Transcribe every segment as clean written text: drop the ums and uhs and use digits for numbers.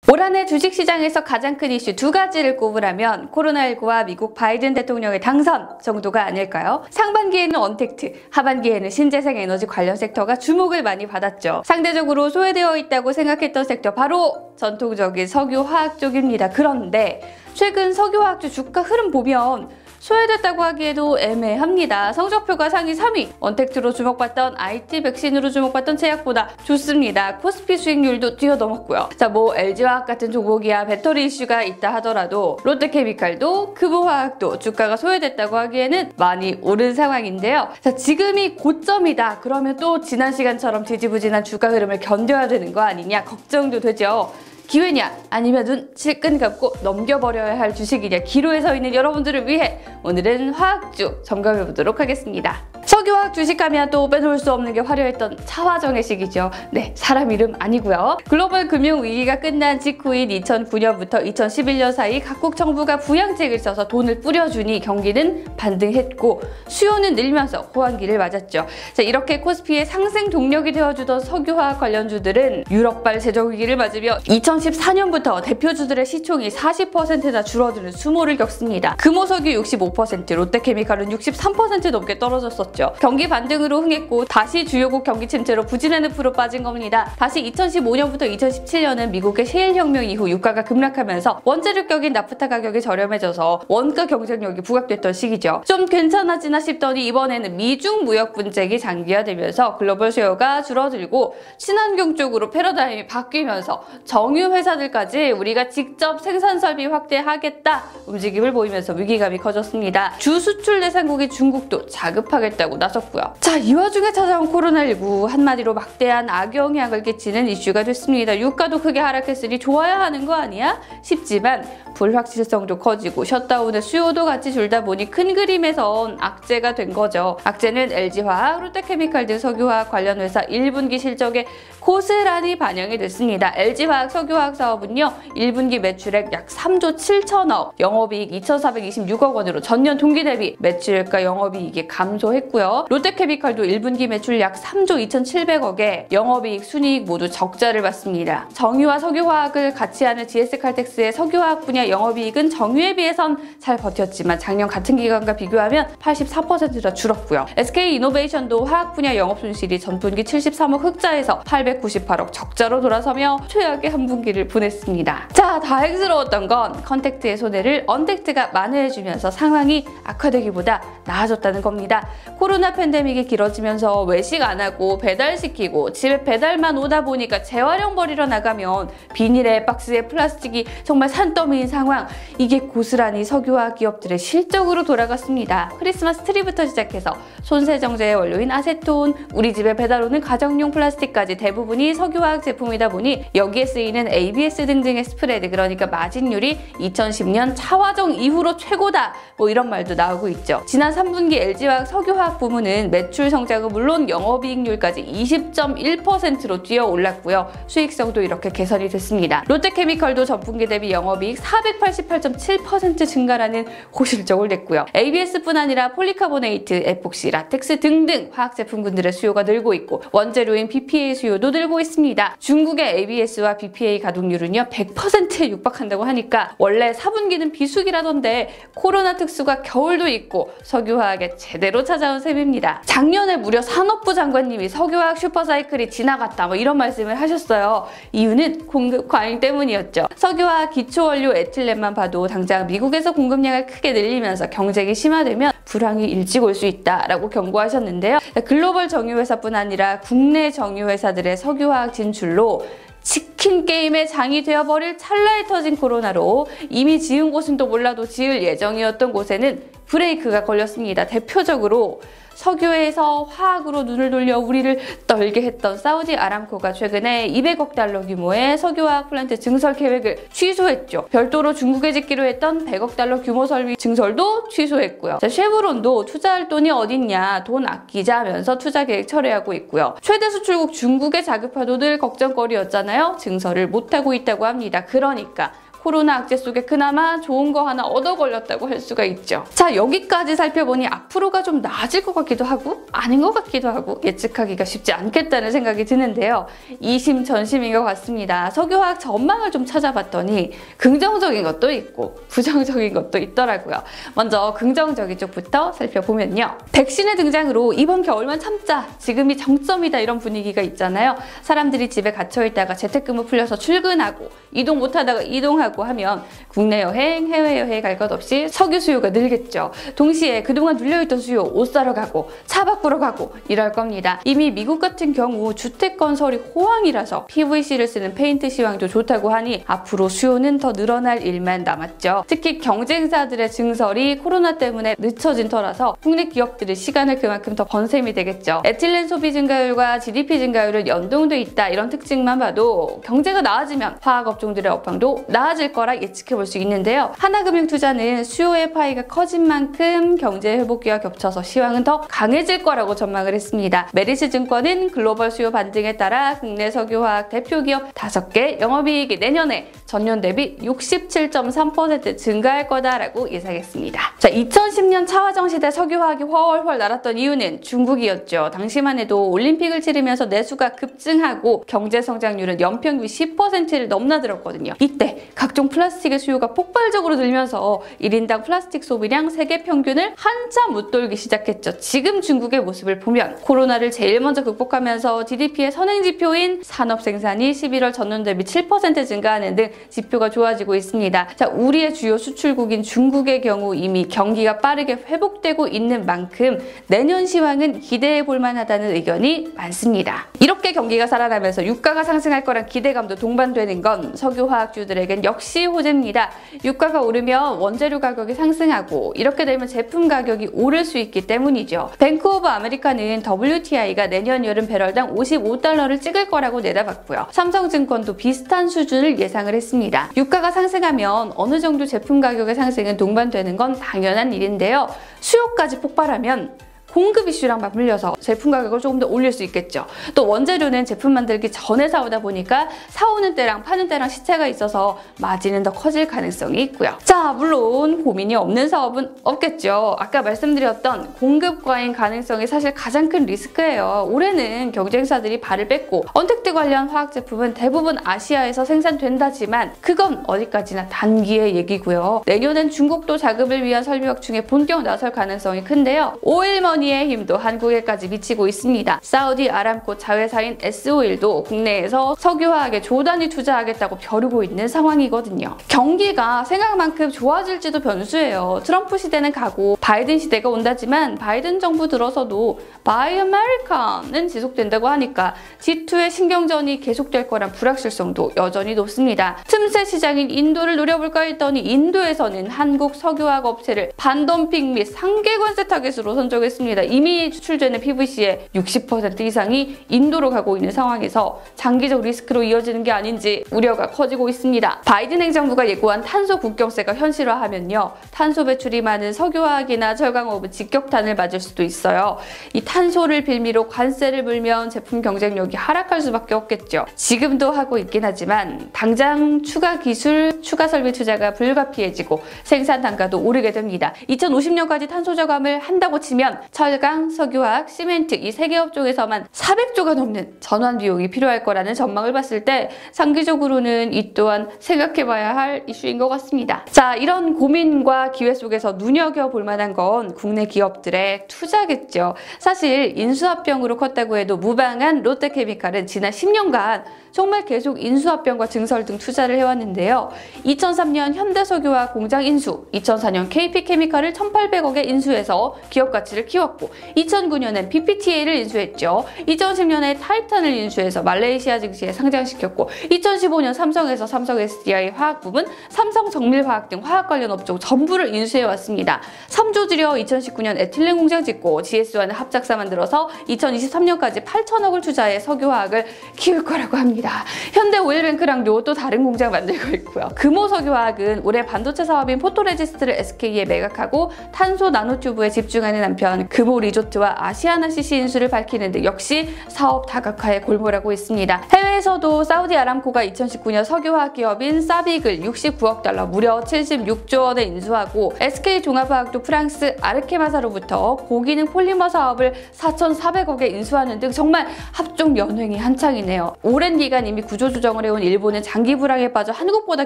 올 한 해 주식시장에서 가장 큰 이슈 두 가지를 꼽으라면 코로나19와 미국 바이든 대통령의 당선 정도가 아닐까요? 상반기에는 언택트, 하반기에는 신재생 에너지 관련 섹터가 주목을 많이 받았죠. 상대적으로 소외되어 있다고 생각했던 섹터 바로 전통적인 석유화학 쪽입니다. 그런데 최근 석유화학주 주가 흐름 보면 소외됐다고 하기에도 애매합니다. 성적표가 상위 3위, 언택트로 주목받던 IT 백신으로 주목받던 제약보다 좋습니다. 코스피 수익률도 뛰어넘었고요. 자, LG화학 같은 종목이야 배터리 이슈가 있다 하더라도 롯데케미칼도 크보화학도 주가가 소외됐다고 하기에는 많이 오른 상황인데요. 자, 지금이 고점이다. 그러면 또 지난 시간처럼 지지부진한 주가 흐름을 견뎌야 되는 거 아니냐 걱정도 되죠. 기회냐 아니면 눈 질끈 감고 넘겨버려야 할 주식이냐, 기로에 서 있는 여러분들을 위해 오늘은 화학주 점검해 보도록 하겠습니다. 석유화학 주식하면 또 빼놓을 수 없는 게 화려했던 차화정의 시기죠. 네, 사람 이름 아니고요. 글로벌 금융위기가 끝난 직후인 2009년부터 2011년 사이 각국 정부가 부양책을 써서 돈을 뿌려주니 경기는 반등했고 수요는 늘면서 호황기를 맞았죠. 자, 이렇게 코스피의 상승 동력이 되어주던 석유화학 관련주들은 유럽발 재정위기를 맞으며 2014년부터 대표주들의 시총이 40%나 줄어드는 수모를 겪습니다. 금호석유 65%, 롯데케미칼은 63% 넘게 떨어졌었죠. 경기 반등으로 흥했고 다시 주요국 경기 침체로 부진하는 풀로 빠진 겁니다. 다시 2015년부터 2017년은 미국의 셰일혁명 이후 유가가 급락하면서 원재료격인 나프타 가격이 저렴해져서 원가 경쟁력이 부각됐던 시기죠. 좀 괜찮아지나 싶더니 이번에는 미중 무역 분쟁이 장기화되면서 글로벌 수요가 줄어들고 친환경 쪽으로 패러다임이 바뀌면서 정유 회사들까지 우리가 직접 생산 설비 확대하겠다 움직임을 보이면서 위기감이 커졌습니다. 주 수출 대상국인 중국도 자급하겠다고 나섰고요. 자, 이 와중에 찾아온 코로나19, 한마디로 막대한 악영향을 끼치는 이슈가 됐습니다. 유가도 크게 하락했으니 좋아야 하는 거 아니야? 싶지만 불확실성도 커지고 셧다운의 수요도 같이 줄다 보니 큰 그림에선 악재가 된 거죠. 악재는 LG화학, 롯데케미칼 등 석유화학 관련 회사 1분기 실적에 고스란히 반영이 됐습니다. LG화학 석유화학 사업은요, 1분기 매출액 약 3조 7천억, 영업이익 2,426억 원으로 전년 동기 대비 매출액과 영업이익이 감소했고요. 롯데케미칼도 1분기 매출 약 3조 2,700억에 영업이익, 순이익 모두 적자를 봤습니다. 정유와 석유화학을 같이 하는 GS칼텍스의 석유화학 분야 영업이익은 정유에 비해선 잘 버텼지만 작년 같은 기간과 비교하면 84%나 줄었고요. SK이노베이션도 화학 분야 영업 손실이 전분기 73억 흑자에서 898억 적자로 돌아서며 최악의 한 분기를 보냈습니다. 자, 다행스러웠던 건 컨택트의 손해를 언택트가 만회해주면서 상황이 악화되기보다 나아졌다는 겁니다. 코로나 팬데믹이 길어지면서 외식 안 하고 배달시키고 집에 배달만 오다 보니까 재활용 버리러 나가면 비닐에 박스에 플라스틱이 정말 산더미인 상황, 이게 고스란히 석유화학 기업들의 실적으로 돌아갔습니다. 크리스마스 트리부터 시작해서 손세정제의 원료인 아세톤, 우리 집에 배달 오는 가정용 플라스틱까지 대부분이 석유화학 제품이다 보니 여기에 쓰이는 ABS 등등의 스프레드, 그러니까 마진율이 2010년 차화정 이후로 최고다, 이런 말도 나오고 있죠. 지난 3분기 LG화학 석유화학 부문은 매출 성장은 물론 영업이익률까지 20.1%로 뛰어 올랐고요. 수익성도 이렇게 개선이 됐습니다. 롯데케미칼도 전분기 대비 영업이익 488.7% 증가라는 고실적을 냈고요. ABS뿐 아니라 폴리카보네이트, 에폭시, 라텍스 등등 화학제품군들의 수요가 늘고 있고 원재료인 BPA 수요도 늘고 있습니다. 중국의 ABS와 BPA 가동률은요 100%에 육박한다고 하니까 원래 4분기는 비수기라던데 코로나 특수가 겨울도 있고 석유화학에 제대로 찾아온 셈입니다. 작년에 무려 산업부 장관님이 석유화학 슈퍼사이클이 지나갔다 이런 말씀을 하셨어요. 이유는 공급 과잉 때문이었죠. 석유화학 기초원료 에틸렌만 봐도 당장 미국에서 공급량을 크게 늘리면서 경쟁이 심화되면 불황이 일찍 올 수 있다라고 경고하셨는데요. 글로벌 정유회사뿐 아니라 국내 정유회사들의 석유화학 진출로 치킨 게임의 장이 되어버릴 찰나에 터진 코로나로 이미 지은 곳은 또 몰라도 지을 예정이었던 곳에는 브레이크가 걸렸습니다. 대표적으로 석유에서 화학으로 눈을 돌려 우리를 떨게 했던 사우디 아람코가 최근에 200억 달러 규모의 석유화학 플란트 증설 계획을 취소했죠. 별도로 중국에 짓기로 했던 100억 달러 규모 설비 증설도 취소했고요. 자, 쉐브론도 투자할 돈이 어딨냐, 돈 아끼자 하면서 투자 계획 철회하고 있고요. 최대 수출국 중국의 자급화도 늘 걱정거리였잖아요. 증설을 못하고 있다고 합니다. 그러니까 코로나 악재 속에 그나마 좋은 거 하나 얻어 걸렸다고 할 수가 있죠. 자, 여기까지 살펴보니 앞으로가 좀 나아질 것 같기도 하고 아닌 것 같기도 하고 예측하기가 쉽지 않겠다는 생각이 드는데요. 이심전심인 것 같습니다. 석유화학 전망을 좀 찾아봤더니 긍정적인 것도 있고 부정적인 것도 있더라고요. 먼저 긍정적인 쪽부터 살펴보면요. 백신의 등장으로 이번 겨울만 참자, 지금이 정점이다 이런 분위기가 있잖아요. 사람들이 집에 갇혀있다가 재택근무 풀려서 출근하고 이동 못하다가 이동하고 하면 국내 여행, 해외여행 갈 것 없이 석유 수요가 늘겠죠. 동시에 그동안 눌려있던 수요, 옷 사러 가고 차 바꾸러 가고 이럴 겁니다. 이미 미국 같은 경우 주택 건설이 호황이라서 PVC를 쓰는 페인트 시황도 좋다고 하니 앞으로 수요는 더 늘어날 일만 남았죠. 특히 경쟁사들의 증설이 코로나 때문에 늦춰진 터라서 국내 기업들의 시간을 그만큼 더 번 셈이 되겠죠. 에틸렌 소비 증가율과 GDP 증가율은 연동돼 있다 이런 특징만 봐도 경제가 나아지면 화학업종들의 업황도 나아질 거라 예측해볼 수 있는데요. 하나금융투자는 수요의 파이가 커진 만큼 경제 회복기와 겹쳐서 시황은 더 강해질 거라고 전망을 했습니다. 메리츠증권은 글로벌 수요 반등에 따라 국내 석유화학 대표 기업 5개 영업이익이 내년에 전년 대비 67.3% 증가할 거다라고 예상했습니다. 자, 2010년 차화정 시대 석유화학이 훨훨 날았던 이유는 중국이었죠. 당시만 해도 올림픽을 치르면서 내수가 급증하고 경제 성장률은 연평균 10%를 넘나들었거든요. 이때 각종 플라스틱의 수요가 폭발적으로 늘면서 1인당 플라스틱 소비량 세계 평균을 한참 웃돌기 시작했죠. 지금 중국의 모습을 보면 코로나를 제일 먼저 극복하면서 GDP의 선행지표인 산업 생산이 11월 전년 대비 7% 증가하는 등 지표가 좋아지고 있습니다. 자, 우리의 주요 수출국인 중국의 경우 이미 경기가 빠르게 회복되고 있는 만큼 내년 시황은 기대해 볼 만하다는 의견이 많습니다. 이렇게 경기가 살아나면서 유가가 상승할 거란 기대감도 동반되는 건 석유화학주들에겐 역시 호재입니다. 유가가 오르면 원재료 가격이 상승하고 이렇게 되면 제품 가격이 오를 수 있기 때문이죠. 뱅크 오브 아메리카는 WTI가 내년 여름 배럴당 55달러를 찍을 거라고 내다봤고요. 삼성증권도 비슷한 수준을 예상을 했습니다. 유가가 상승하면 어느 정도 제품 가격의 상승은 동반되는 건 당연한 일인데요. 수요까지 폭발하면 공급 이슈랑 맞물려서 제품 가격을 조금 더 올릴 수 있겠죠. 또 원재료는 제품 만들기 전에 사오다 보니까 사오는 때랑 파는 때랑 시차가 있어서 마진은 더 커질 가능성이 있고요. 자, 물론 고민이 없는 사업은 없겠죠. 아까 말씀드렸던 공급 과잉 가능성이 사실 가장 큰 리스크예요. 올해는 경쟁사들이 발을 뺐고 언택트 관련 화학 제품은 대부분 아시아에서 생산된다지만 그건 어디까지나 단기의 얘기고요. 내년엔 중국도 자급을 위한 설비 확충에 본격 나설 가능성이 큰데요. 오일머니 의 힘도 한국에까지 미치고 있습니다. 사우디 아람코 자회사인 S-오일도 국내에서 석유화학에 조단위 투자하겠다고 벼르고 있는 상황이거든요. 경기가 생각만큼 좋아질지도 변수예요. 트럼프 시대는 가고 바이든 시대가 온다지만 바이든 정부 들어서도 Buy American은 지속된다고 하니까 G2의 신경전이 계속될 거란 불확실성도 여전히 높습니다. 틈새 시장인 인도를 노려볼까 했더니 인도에서는 한국 석유화학 업체를 반덤핑 및 상계 관세 타겟으로 선정했습니다. 이미 추출되는 PVC의 60% 이상이 인도로 가고 있는 상황에서 장기적 리스크로 이어지는 게 아닌지 우려가 커지고 있습니다. 바이든 행정부가 예고한 탄소 국경세가 현실화하면요. 탄소 배출이 많은 석유화학이나 철강업은 직격탄을 맞을 수도 있어요. 이 탄소를 빌미로 관세를 물면 제품 경쟁력이 하락할 수밖에 없겠죠. 지금도 하고 있긴 하지만 당장 추가 기술, 추가 설비 투자가 불가피해지고 생산 단가도 오르게 됩니다. 2050년까지 탄소 저감을 한다고 치면 철강, 석유화학, 시멘트 이 세 개 업종에서만 400조가 넘는 전환 비용이 필요할 거라는 전망을 봤을 때 장기적으로는 이 또한 생각해봐야 할 이슈인 것 같습니다. 자, 이런 고민과 기회 속에서 눈여겨볼 만한 건 국내 기업들의 투자겠죠. 사실 인수합병으로 컸다고 해도 무방한 롯데케미칼은 지난 10년간 정말 계속 인수합병과 증설 등 투자를 해왔는데요. 2003년 현대석유화학 공장 인수, 2004년 KP케미칼을 1,800억에 인수해서 기업 가치를 키웠고 2009년엔 BPTA를 인수했죠. 2010년에 타이탄을 인수해서 말레이시아 증시에 상장시켰고 2015년 삼성에서 삼성 SDI 화학 부분, 삼성 정밀화학 등 화학 관련 업종 전부를 인수해왔습니다. 3조 조 들여 2019년 에틸렌 공장 짓고 GS와는 합작사 만들어서 2023년까지 8천억을 투자해 석유화학을 키울 거라고 합니다. 현대 오일뱅크랑도 또 다른 공장 만들고 있고요. 금호 석유화학은 올해 반도체 사업인 포토레지스트를 SK에 매각하고 탄소 나노튜브에 집중하는 한편 금호 리조트와 아시아나 CC 인수를 밝히는 등 역시 사업 다각화에 골몰하고 있습니다. 해외에서도 사우디 아람코가 2019년 석유화학 기업인 사빅을 69억 달러 무려 76조 원에 인수하고 SK 종합화학도 프랑스 아르케마사로부터 고기능 폴리머 사업을 4,400억에 인수하는 등 정말 합종 연횡이 한창이네요. 오랜 기간 이미 구조조정을 해온 일본은 장기 불황에 빠져 한국보다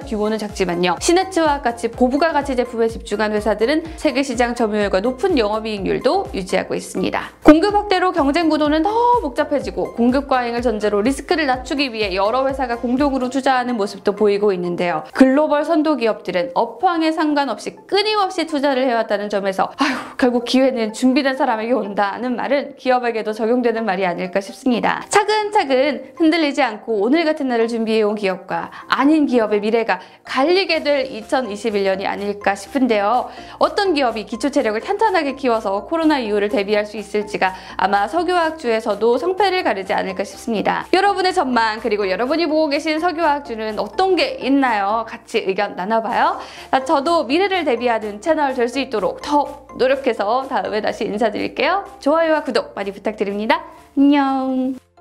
규모는 작지만요. 시네츠화학 같이 고부가 가치 제품에 집중한 회사들은 세계 시장 점유율과 높은 영업이익률도 유지하고 있습니다. 공급 확대로 경쟁 구도는 더 복잡해지고 공급 과잉을 전제로 리스크를 낮추기 위해 여러 회사가 공동으로 투자하는 모습도 보이고 있는데요. 글로벌 선도 기업들은 업황에 상관없이 끊임없이 투자를 해왔다는 점에서 결국 기회는 준비된 사람에게 온다는 말은 기업에게도 적용되는 말이 아닐까 싶습니다. 차근차근 흔들리지 않고 오늘 같은 날을 준비해온 기업과 아닌 기업의 미래가 갈리게 될 2021년이 아닐까 싶은데요. 어떤 기업이 기초 체력을 탄탄하게 키워서 코로나 이후를 대비할 수 있을지가 아마 석유화학주에서도 성패를 가르지 않을까 싶습니다. 여러분의 전망 그리고 여러분이 보고 계신 석유화학주는 어떤 게 있나요? 같이 의견 나눠봐요. 저도 미래를 대비하는 채널 될 수 있도록 더 노력해서 다음에 다시 인사드릴게요. 좋아요와 구독 많이 부탁드립니다. 안녕.